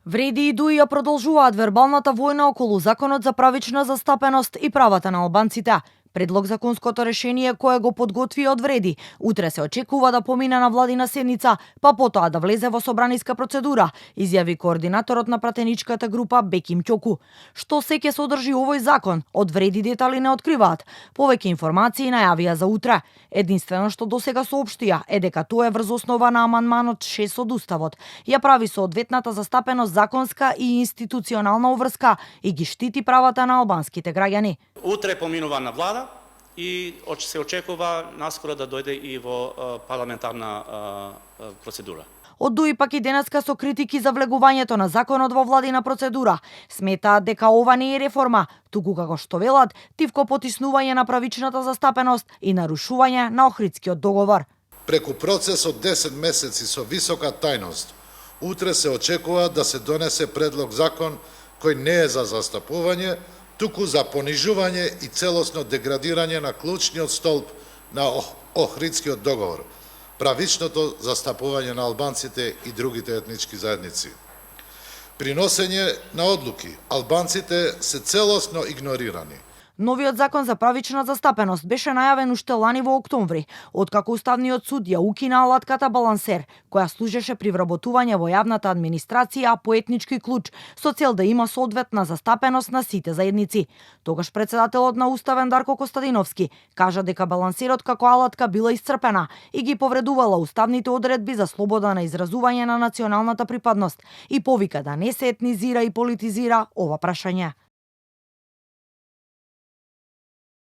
Вреди и Дуи ја продолжуваат вербалната војна околу законот за правична застапеност и правата на албанците. Предлог законското решение кое го подготви од Вреди утре се очекува да помине на владина седница, па потоа да влезе во собраниска процедура, изјави координаторот на пратеничката група Беким Ќоку. Што се ќе содржи овој закон, од Вреди детали не откриваат. Повеќе информации најавија за утре. Единствено што досега соопштија е дека тоа е врз основа на амандманот 6 од Уставот. Ја прави соодветната застапеност законска и институционална уврска и ги штити правата на албанските граѓани. Утре поминува на влада и се очекува наскоро да дојде и во парламентарна процедура. Од Дуи пак и денеска со критики за влегувањето на законот во владина процедура. Сметаат дека ова не е реформа, туку како што велат, тивко потиснување на правичната застапеност и нарушување на Охридскиот договор. Преку процес од 10 месеци со висока тајност, утре се очекува да се донесе предлог закон кој не е за застапување, туку за понижување и целосно деградирање на клучниот столб на Охридскиот договор, правичното застапување на албанците и другите етнички заедници. При носење на одлуки, албанците се целосно игнорирани. Новиот закон за правична застапеност беше најавен уште лани во октомври, откако Уставниот суд ја укина алатката балансер, која служеше при вработување во јавната администрација по етнички клуч, со цел да има соодветна застапеност на сите заедници. Тогаш председателот на Уставен Дарко Костадиновски кажа дека балансерот како алатка била исцрпена и ги повредувала уставните одредби за слобода на изразување на националната припадност и повика да не се етнизира и политизира ова прашање.